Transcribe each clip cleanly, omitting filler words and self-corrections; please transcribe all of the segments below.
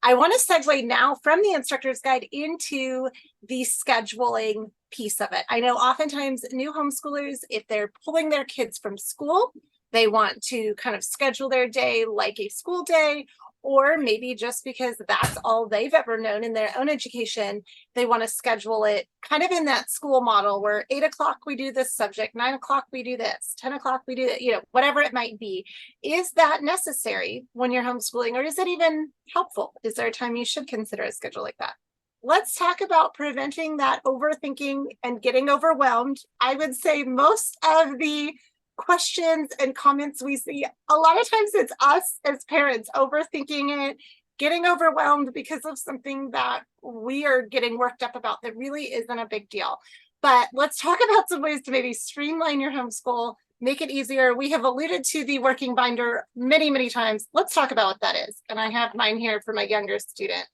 I want to segue now from the instructor's guide into the scheduling piece of it. I know oftentimes new homeschoolers, if they're pulling their kids from school, they want to kind of schedule their day like a school day, or maybe just because that's all they've ever known in their own education, they want to schedule it kind of in that school model where 8 o'clock we do this subject, 9 o'clock we do this, 10 o'clock we do that, whatever it might be. Is that necessary when you're homeschooling, or is it even helpful? Is there a time you should consider a schedule like that? Let's talk about preventing that overthinking and getting overwhelmed. I would say most of the questions and comments we see, a lot of times it's us as parents overthinking it, getting overwhelmed because of something that we are getting worked up about that really isn't a big deal. But let's talk about some ways to maybe streamline your homeschool, make it easier. We have alluded to the working binder many, many times. Let's talk about what that is. And I have mine here for my younger student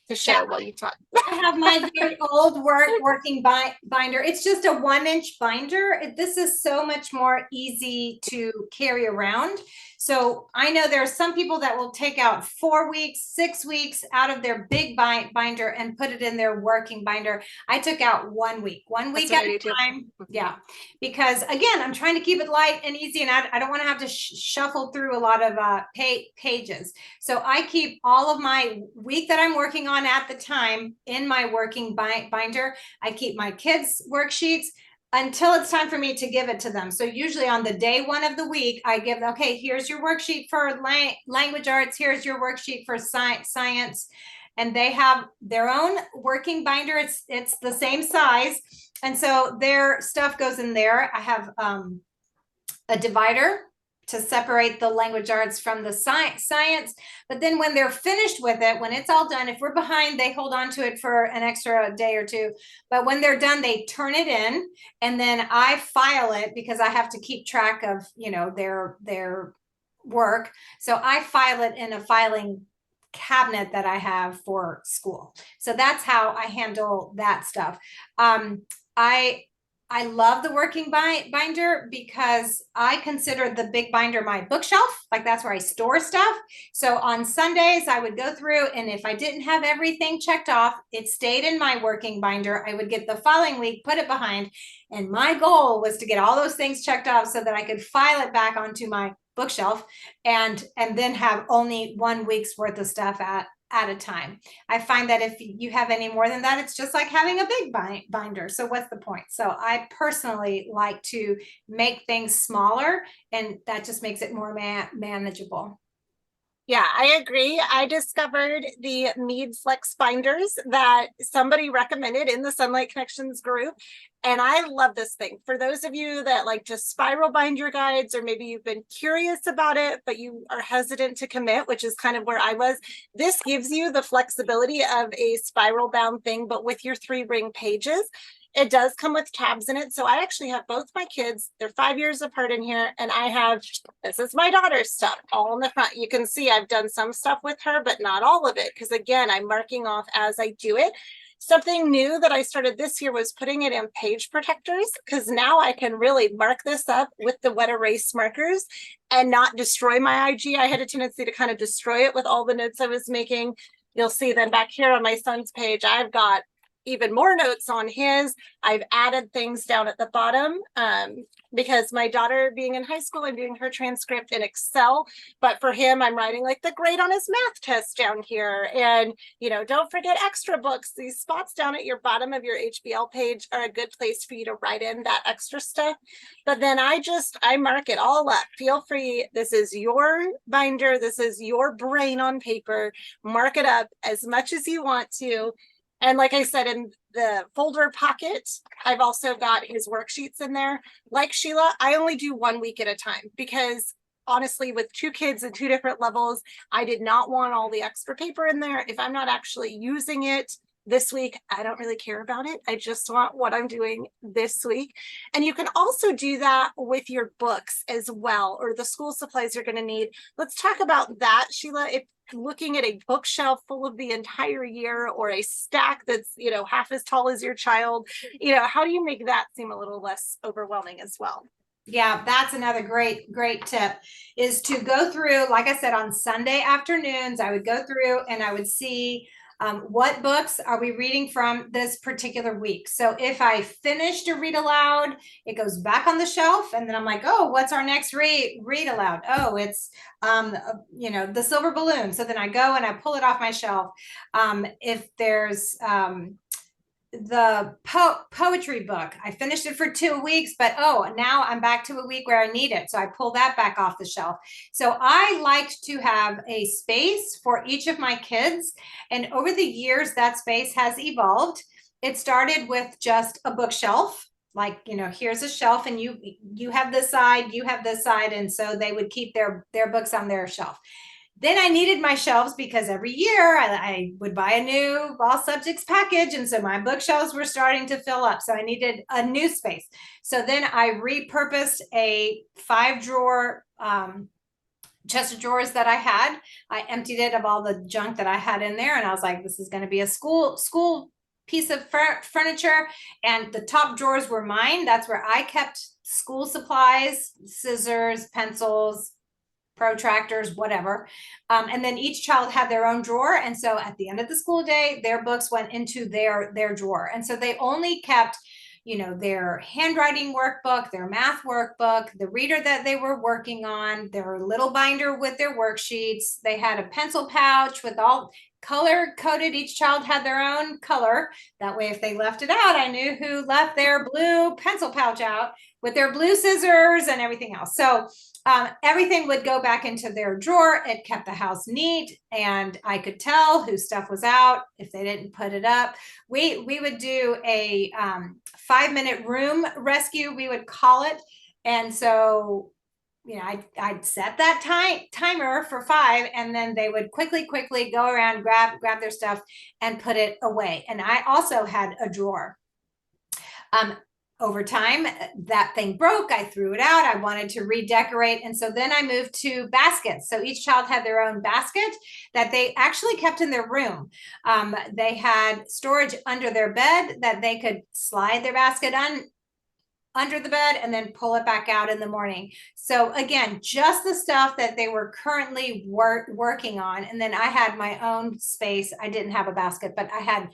to show while you talk. I have my very old working binder. It's just a 1-inch binder. This is so much more easy to carry around. So I know there are some people that will take out 4 weeks, 6 weeks out of their big binder and put it in their working binder. I took out 1 week, one week at a time. Yeah, because again, I'm trying to keep it light and easy, and I don't want to have to shuffle through a lot of pages. So I keep all of my week that I'm working on at the time in my working binder. I keep my kids' worksheets until it's time for me to give it to them. So usually on the day 1 of the week, I give, okay, here's your worksheet for language arts. Here's your worksheet for science. And they have their own working binder. It's the same size. And so their stuff goes in there. I have a divider to separate the language arts from the science. But then when they're finished with it, when it's all done, if we're behind, they hold on to it for an extra day or two. But when they're done, they turn it in, and then I file it because I have to keep track of, their work. So I file it in a filing cabinet that I have for school. So that's how I handle that stuff. I love the working binder because I consider the big binder my bookshelf. Like that's where I store stuff. So on Sundays, I would go through, and if I didn't have everything checked off, it stayed in my working binder. I would get the following week, put it behind. And my goal was to get all those things checked off so that I could file it back onto my bookshelf and then have only 1 week's worth of stuff at a time. I find that if you have any more than that, it's just like having a big binder. So what's the point? So I personally like to make things smaller, and that just makes it more manageable. Yeah, I agree. I discovered the Mead Flex binders that somebody recommended in the Sonlight Connections group. And I love this thing. For those of you that like to spiral bind your guides, or maybe you've been curious about it, but you are hesitant to commit, which is kind of where I was, this gives you the flexibility of a spiral bound thing, but with your 3-ring pages. It does come with tabs in it. So I actually have both my kids. They're 5 years apart in here. And I have, this is my daughter's stuff all in the front. You can see I've done some stuff with her, but not all of it. Because again, I'm marking off as I do it. Something new that I started this year was putting it in page protectors, because now I can really mark this up with the wet erase markers and not destroy my IG. I had a tendency to kind of destroy it with all the notes I was making. You'll see then back here on my son's page, I've got even more notes on his. I've added things down at the bottom because my daughter being in high school, I'm doing her transcript in Excel, but for him, I'm writing like the grade on his math test down here. And, don't forget extra books. These spots down at your bottom of your HBL page are a good place for you to write in that extra stuff. But then I mark it all up. Feel free. This is your binder. This is your brain on paper. Mark it up as much as you want to. And like I said, in the folder pocket, I've also got his worksheets in there. Like Sheila, I only do 1 week at a time because honestly, with 2 kids at 2 different levels, I did not want all the extra paper in there. If I'm not actually using it this week, I don't really care about it. I just want what I'm doing this week. And you can also do that with your books as well, or the school supplies you're going to need. Let's talk about that, Sheila. If looking at a bookshelf full of the entire year, or a stack that's half as tall as your child, how do you make that seem a little less overwhelming as well? Yeah, that's another great tip is to go through, like I said, on Sunday afternoons, I would go through and I would see what books are we reading from this particular week. So if I finished a read aloud, it goes back on the shelf, and then I'm like, oh, what's our next read aloud? Oh, it's The Silver Balloon. So then I go and I pull it off my shelf. If there's the poetry book, I finished it for 2 weeks, but oh, now I'm back to a week where I need it, so I pull that back off the shelf. So I liked to have a space for each of my kids, and over the years that space has evolved. It started with just a bookshelf, like, here's a shelf, and you have this side, you have this side, and so they would keep their books on their shelf. Then I needed my shelves because every year I would buy a new all subjects package. And so my bookshelves were starting to fill up. So I needed a new space. So then I repurposed a 5-drawer chest of drawers that I had. I emptied it of all the junk that I had in there. And I was like, this is going to be a school piece of furniture. And the top drawers were mine. That's where I kept school supplies, scissors, pencils, protractors, whatever. And then each child had their own drawer. And so at the end of the school day, their books went into their drawer. And so they only kept, their handwriting workbook, their math workbook, the reader that they were working on, their little binder with their worksheets. They had a pencil pouch with all color coded. Each child had their own color. That way, if they left it out, I knew who left their blue pencil pouch out with their blue scissors and everything else. So everything would go back into their drawer. It kept the house neat, and I could tell whose stuff was out if they didn't put it up. We would do a 5-minute room rescue, we would call it. And so, I'd set that timer for 5, and then they would quickly go around, grab their stuff and put it away. And I also had a drawer. Over time, that thing broke. I threw it out. I wanted to redecorate. And so then I moved to baskets. So each child had their own basket that they actually kept in their room. They had storage under their bed that they could slide their basket under the bed and then pull it back out in the morning. So again, just the stuff that they were currently working on. And then I had my own space. I didn't have a basket, but I had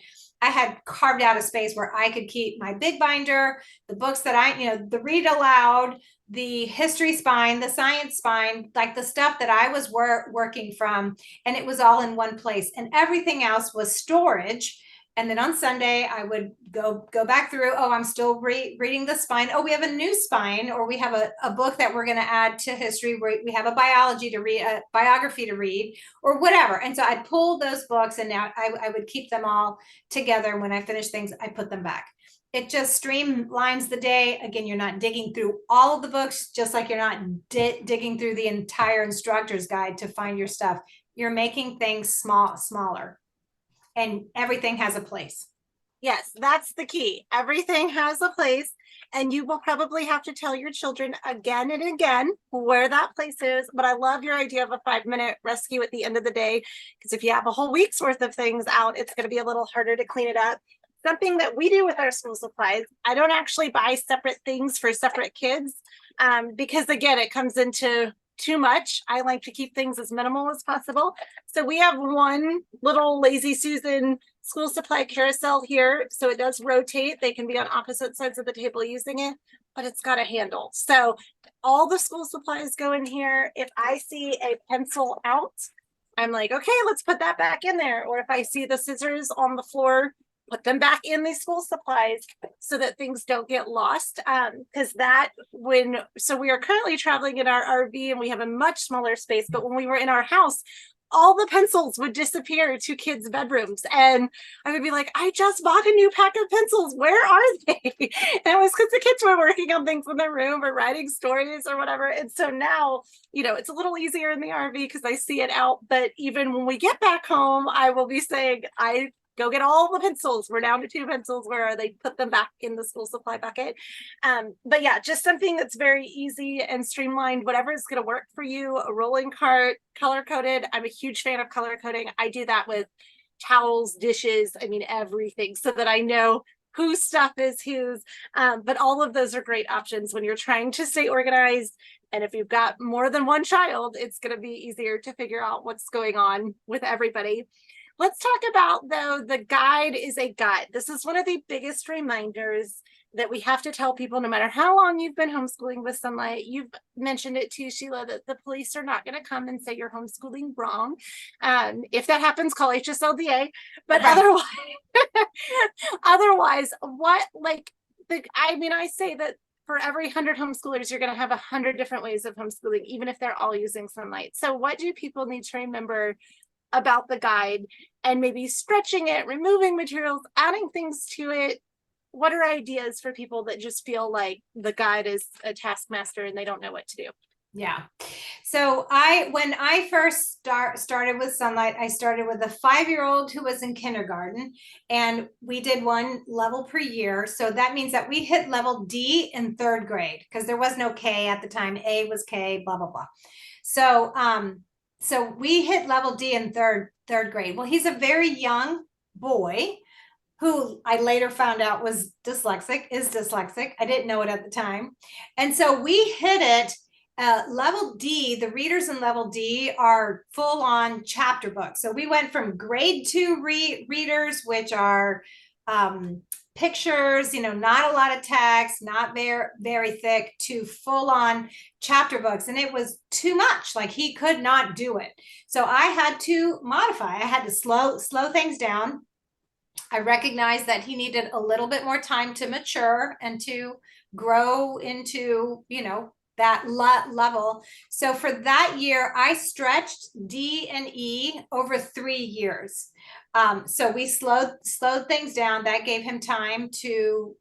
carved out a space where I could keep my big binder, the books that the read aloud, the history spine, the science spine, like the stuff that I was working from, and it was all in one place. And everything else was storage. And then on Sunday, I would go back through. Oh, I'm still reading the spine. Oh, we have a new spine, or we have a book that we're going to add to history. We have a biology to read, a biography to read, or whatever. And so I'd pull those books, and now I would keep them all together. And when I finish things, I put them back. It just streamlines the day. Again, you're not digging through all of the books, just like you're not digging through the entire instructor's guide to find your stuff. You're making things smaller. And everything has a place. Yes, that's the key. Everything has a place, and you will probably have to tell your children again and again where that place is. But I love your idea of a 5-minute rescue at the end of the day, because if you have a whole week's worth of things out, it's going to be a little harder to clean it up. Something that we do with our school supplies, I don't actually buy separate things for separate kids, because again, it comes into too much. I like to keep things as minimal as possible. So we have one little Lazy Susan school supply carousel here. So it does rotate. They can be on opposite sides of the table using it, but it's got a handle. So all the school supplies go in here. If I see a pencil out, I'm like, okay, let's put that back in there. Or if I see the scissors on the floor, put them back in these school supplies so that things don't get lost. Because so we are currently traveling in our RV and we have a much smaller space, but when we were in our house, all the pencils would disappear to kids' bedrooms. And I would be like, I just bought a new pack of pencils. Where are they? And it was because the kids were working on things in their room or writing stories or whatever. And so now, it's a little easier in the RV because I see it out. But even when we get back home, I will be saying, go get all the pencils. We're down to 2 pencils. Where are they? Put them back in the school supply bucket. But yeah, just something that's very easy and streamlined, whatever is going to work for you. A rolling cart, color coded. I'm a huge fan of color coding. I do that with towels, dishes, everything, so that I know whose stuff is whose. But all of those are great options when you're trying to stay organized. And if you've got more than one child, it's going to be easier to figure out what's going on with everybody. Let's talk about, though, the guide is a guide. This is one of the biggest reminders that we have to tell people, no matter how long you've been homeschooling with Sonlight. You've mentioned it too, Sheila, that the police are not going to come and say you're homeschooling wrong. If that happens, call HSLDA. But otherwise, otherwise, I say that for every 100 homeschoolers, you're going to have 100 different ways of homeschooling, even if they're all using Sonlight. So what do people need to remember about the guide, and maybe stretching it, removing materials, adding things to it? What are ideas for people that just feel like the guide is a taskmaster and they don't know what to do? Yeah. So when I first started with Sonlight, I started with a 5-year-old who was in kindergarten, and we did one level per year. So that means that we hit level D in 3rd grade, because there was no K at the time. A was K, blah, blah, blah. So, so we hit level D in third grade. Well, he's a very young boy who I later found out is dyslexic. I didn't know it at the time. And so we hit it. Level D, the readers in level D are full on chapter books. So we went from grade 2 readers, which are pictures, not a lot of text, not very thick, to full on chapter books. And it was too much. Like, he could not do it. So I had to modify. I had to slow things down. I recognized that he needed a little bit more time to mature and to grow into, that level. So for that year, I stretched D and E over 3 years. So we slowed things down. That gave him time to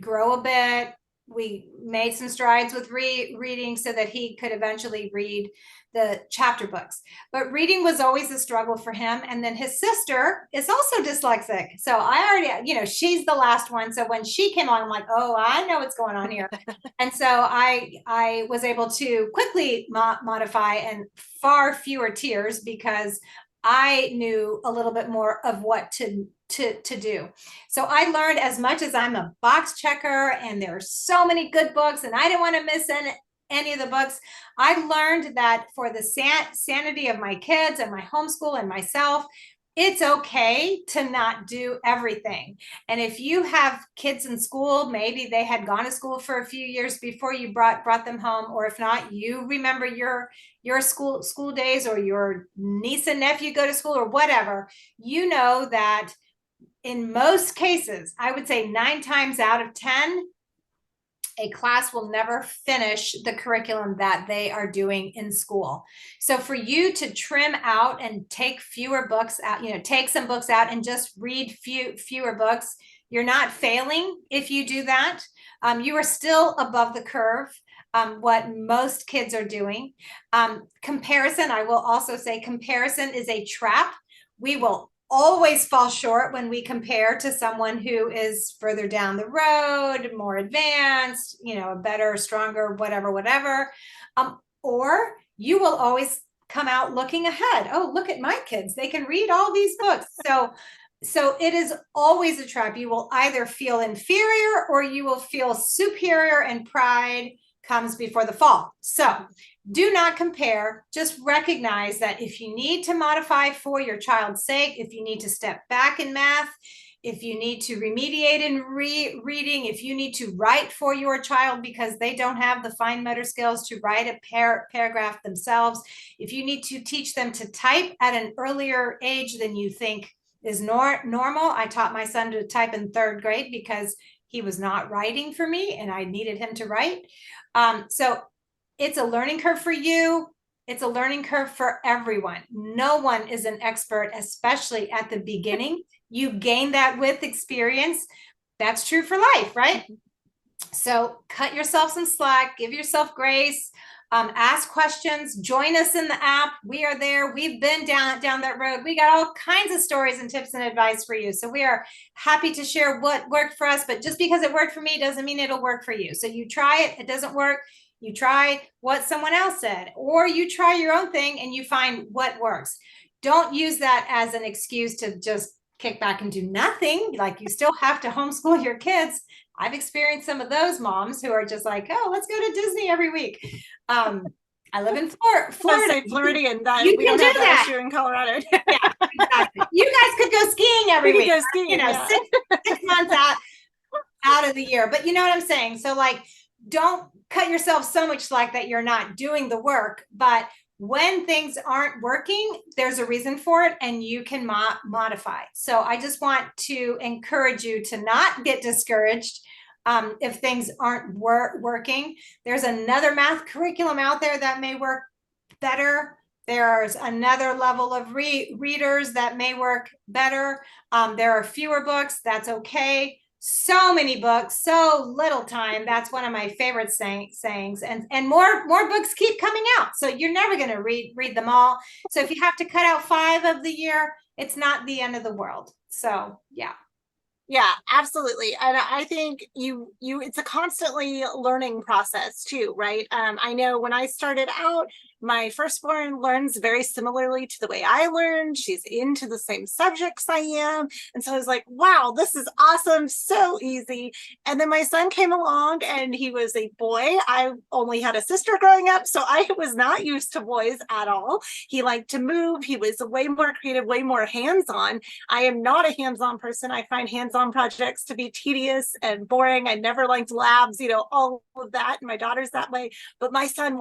grow a bit. We made some strides with reading so that he could eventually read the chapter books. But reading was always a struggle for him. And then his sister is also dyslexic. So I already, she's the last one. So when she came along, I'm like, oh, I know what's going on here. And so I was able to quickly modify, and far fewer tears, because I knew a little bit more of what to do. So I learned, as much as I'm a box checker and there are so many good books and I didn't want to miss any of the books, I learned that for the sanity of my kids and my homeschool and myself, it's okay to not do everything. And if you have kids in school, maybe they had gone to school for a few years before you brought them home, or if not, you remember your school days, or your niece and nephew go to school, or whatever, that in most cases, I would say 9 times out of 10, a class will never finish the curriculum that they are doing in school. So for you to trim out and take fewer books out, take some books out and just read fewer books, you're not failing if you do that. You are still above the curve. What most kids are doing. Comparison, I will also say, comparison is a trap. We will always fall short when we compare to someone who is further down the road, more advanced, better, stronger, whatever. Or you will always come out looking ahead. Oh, look at my kids. They can read all these books. So it is always a trap. You will either feel inferior or you will feel superior, and pride comes before the fall. So do not compare. Just recognize that if you need to modify for your child's sake, if you need to step back in math, if you need to remediate in reading, if you need to write for your child because they don't have the fine motor skills to write a paragraph themselves, if you need to teach them to type at an earlier age than you think is normal. I taught my son to type in 3rd grade because he was not writing for me and I needed him to write. So it's a learning curve for you. It's a learning curve for everyone. No one is an expert, especially at the beginning. You gain that with experience. That's true for life, right? So cut yourself some slack, give yourself grace, ask questions, join us in the app. We are there. We've been down that road. We got all kinds of stories and tips and advice for you. So we are happy to share what worked for us, but just because it worked for me doesn't mean it'll work for you. So you try it, it doesn't work. You try what someone else said, or you try your own thing and you find what works. Don't use that as an excuse to just kick back and do nothing. Like you still have to homeschool your kids. I've experienced some of those moms who are just like, oh, let's go to Disney every week. I live in Florida. Say Floridian, that you we can don't have do that that issue in Colorado. Yeah, exactly. You guys could go skiing every We week. could go skiing, you know, yeah. 6 months out of the year. But you know what I'm saying? So like, don't cut yourself so much slack that you're not doing the work. But when things aren't working, there's a reason for it and you can modify. So I just want to encourage you to not get discouraged if things aren't working. There's another math curriculum out there that may work better. There's another level of readers that may work better. There are fewer books. That's okay. So many books, so little time. That's one of my favorite sayings. And more books keep coming out. So you're never going to read them all. So if you have to cut out 5 of the year, it's not the end of the world. So yeah. Yeah, absolutely. And I think it's a constantly learning process too, right? I know when I started out, my firstborn learns very similarly to the way I learned. She's into the same subjects I am. And so I was like, wow, this is awesome. So easy. And then my son came along and he was a boy. I only had a sister growing up, so I was not used to boys at all. He liked to move. He was way more creative, way more hands-on. I am not a hands-on person. I find hands-on projects to be tedious and boring. I never liked labs, all of that. And my daughter's that way. But my son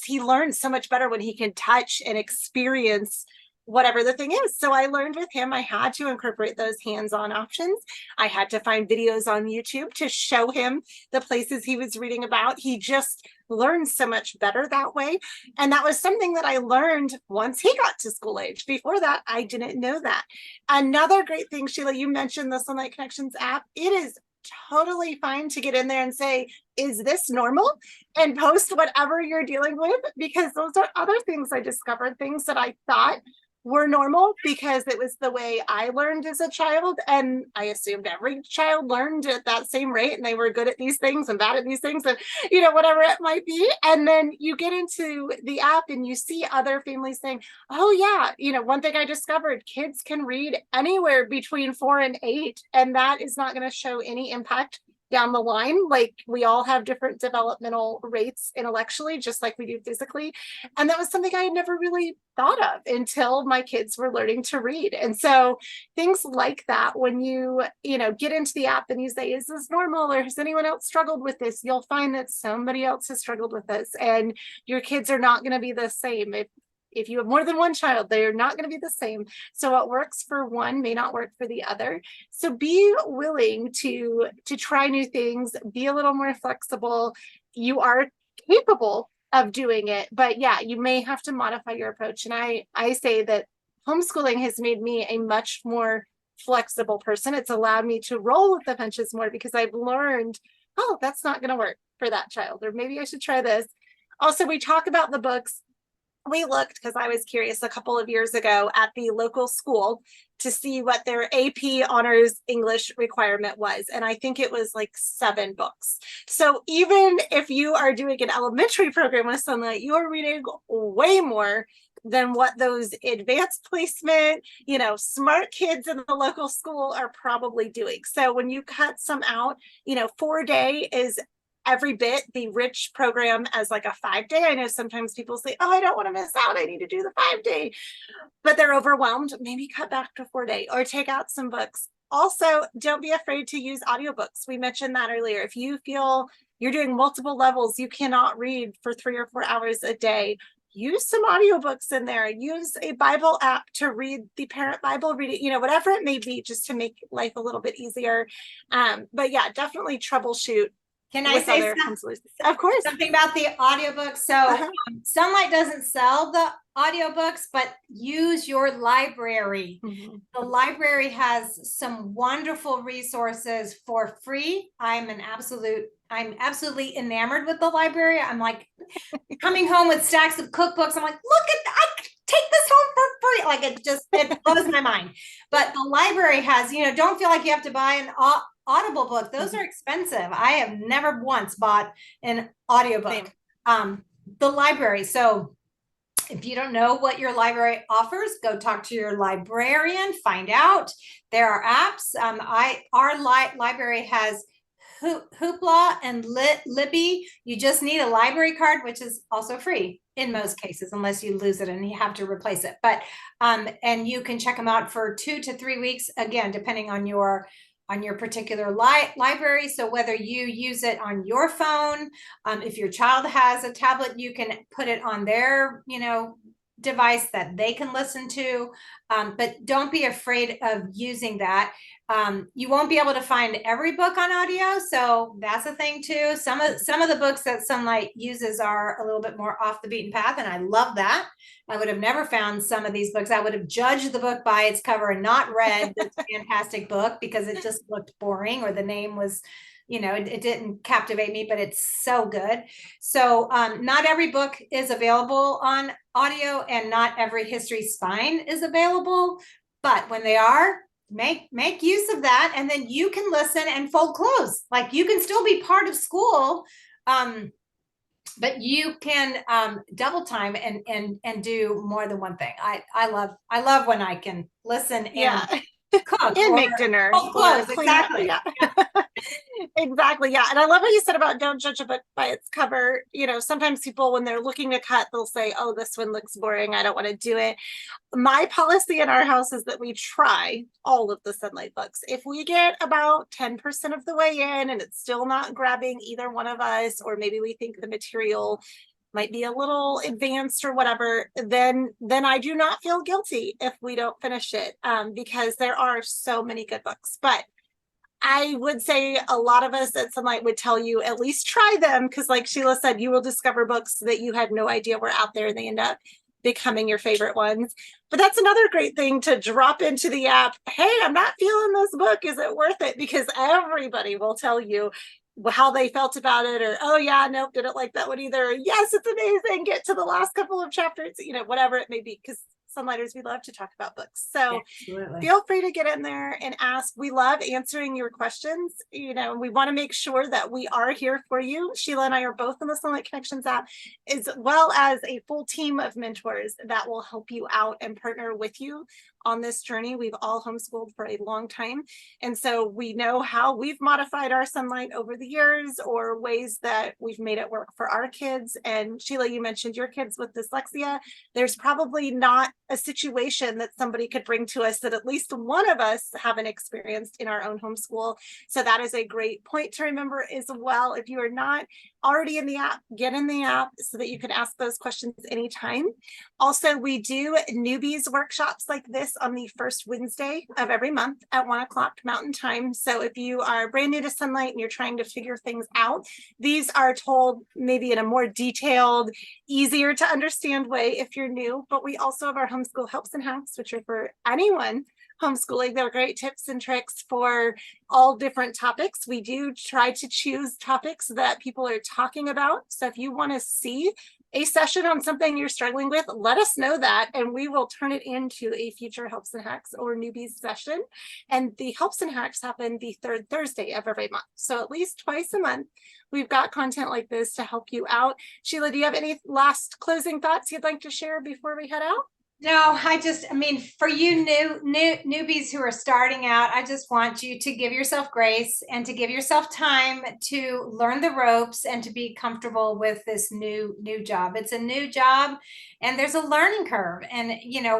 he learns so much better when he can touch and experience whatever the thing is. So I learned with him, I had to incorporate those hands-on options. I had to find videos on YouTube to show him the places he was reading about. He just learns so much better that way. And that was something that I learned once he got to school age. Before that, I didn't know that. Another great thing, Sheila, you mentioned the Sonlight Connections app. It is totally fine to get in there and say, is this normal? And post whatever you're dealing with, because those are other things I discovered, things that I thought were normal because it was the way I learned as a child. And I assumed every child learned at that same rate and they were good at these things and bad at these things and, whatever it might be. And then you get into the app and you see other families saying, oh yeah, one thing I discovered, kids can read anywhere between 4 and 8, and that is not going to show any impact down the line. Like we all have different developmental rates intellectually, just like we do physically. And that was something I had never really thought of until my kids were learning to read. And so things like that, when you get into the app and you say, is this normal? Or has anyone else struggled with this? You'll find that somebody else has struggled with this, and your kids are not going to be the same. If you have more than one child, they're not going to be the same. So what works for one may not work for the other. So be willing to try new things, be a little more flexible. You are capable of doing it, but yeah, you may have to modify your approach. And I say that homeschooling has made me a much more flexible person. It's allowed me to roll with the punches more because I've learned, oh, that's not going to work for that child, or maybe I should try this. Also, we talk about the books. We looked, because I was curious a couple of years ago, at the local school to see what their AP honors English requirement was. And I think it was like 7 books. So even if you are doing an elementary program with Sonlight, you are reading way more than what those advanced placement, smart kids in the local school are probably doing. So when you cut some out, 4-day is every bit the rich program as like a 5-day. I know sometimes people say, oh, I don't want to miss out, I need to do the 5-day, but they're overwhelmed. Maybe cut back to 4-day or take out some books. Also, don't be afraid to use audiobooks. We mentioned that earlier. If you feel you're doing multiple levels, you cannot read for 3 or 4 hours a day, use some audiobooks in there. Use a Bible app to read the parent Bible, read it, whatever it may be, just to make life a little bit easier. But yeah, definitely troubleshoot. Can I say of course, something about the audiobooks? So Sonlight doesn't sell the audiobooks, but use your library. Mm-hmm. The library has some wonderful resources for free. I'm absolutely enamored with the library. I'm like coming home with stacks of cookbooks. I'm like, I take this home for free. Like it blows my mind. But the library has, don't feel like you have to buy an Audible book. Those are expensive. I have never once bought an audiobook. The library. So If you don't know what your library offers, go talk to your librarian, find out. There are apps. Our library has Hoopla and Libby. You just need a library card, which is also free in most cases, unless you lose it and you have to replace it. But and you can check them out for 2 to 3 weeks, again, depending on your particular library. So whether you use it on your phone, if your child has a tablet, you can put it on their, device that they can listen to. But don't be afraid of using that. You won't be able to find every book on audio, so that's a thing too. Some of the books that Sonlight uses are a little bit more off the beaten path, and I love that. I would have never found some of these books. I would have judged the book by its cover and not read this fantastic book because it just looked boring, or the name was, it didn't captivate me, but it's so good. So not every book is available on audio, and not every history spine is available. But when they are, make use of that, and then you can listen and fold clothes. Like, you can still be part of school, but you can double time and do more than one thing. I love when I can listen and cook and make dinner, fold clothes. Exactly. Yeah. Exactly. Yeah. And I love what you said about don't judge a book by its cover. Sometimes people, when they're looking to cut, they'll say, oh, this one looks boring, I don't want to do it. My policy in our house is that we try all of the Sonlight books. If we get about 10% of the way in and it's still not grabbing either one of us, or maybe we think the material might be a little advanced or whatever, then I do not feel guilty if we don't finish it, because there are so many good books. But I would say a lot of us at Sonlight would tell you at least try them, because like Sheila said, you will discover books that you had no idea were out there, and they end up becoming your favorite ones. But that's another great thing to drop into the app. Hey, I'm not feeling this book. Is it worth it? Because everybody will tell you how they felt about it, or, oh yeah, nope, didn't like that one either. Yes, it's amazing. Get to the last couple of chapters, whatever it may be, because Sonlighters, we love to talk about books. So Absolutely. Feel free to get in there and ask. We love answering your questions. We want to make sure that we are here for you. Sheila and I are both in the Sonlight Connections app, as well as a full team of mentors that will help you out and partner with you on this journey. We've all homeschooled for a long time, and so we know how we've modified our Sonlight over the years, or ways that we've made it work for our kids. And Sheila, you mentioned your kids with dyslexia. There's probably not a situation that somebody could bring to us that at least one of us haven't experienced in our own homeschool. So that is a great point to remember as well. If you are not already in the app, get in the app so that you can ask those questions anytime. Also, we do newbies workshops like this on the first Wednesday of every month at 1 o'clock Mountain Time. So if you are brand new to Sonlight and you're trying to figure things out, these are told maybe in a more detailed, easier to understand way if you're new. But we also have our homeschool helps and hacks, which are for anyone homeschooling. They're great tips and tricks for all different topics. We do try to choose topics that people are talking about. So if you want to see a session on something you're struggling with, let us know that, and we will turn it into a future helps and hacks or newbies session. And the helps and hacks happen the third Thursday of every month. So at least twice a month, we've got content like this to help you out. Sheila, do you have any last closing thoughts you'd like to share before we head out? No, for you newbies who are starting out, I just want you to give yourself grace and to give yourself time to learn the ropes and to be comfortable with this new job. It's a new job, and there's a learning curve. And,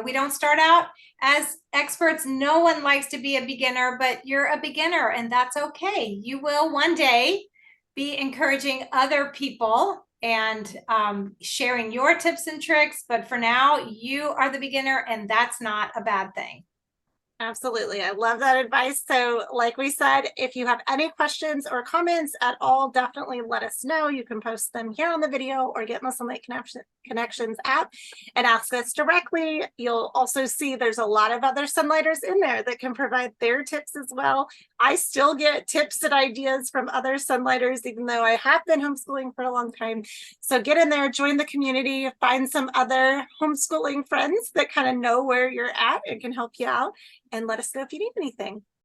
we don't start out as experts. No one likes to be a beginner, but you're a beginner, and that's okay. You will one day be encouraging other people and sharing your tips and tricks. But for now, you are the beginner, and that's not a bad thing. Absolutely. I love that advice. So like we said, if you have any questions or comments at all, definitely let us know. You can post them here on the video or get in the Sonlight Connections app and ask us directly. You'll also see there's a lot of other Sonlighters in there that can provide their tips as well. I still get tips and ideas from other Sonlighters, even though I have been homeschooling for a long time. So get in there, join the community, find some other homeschooling friends that kind of know where you're at and can help you out. And let us know if you need anything.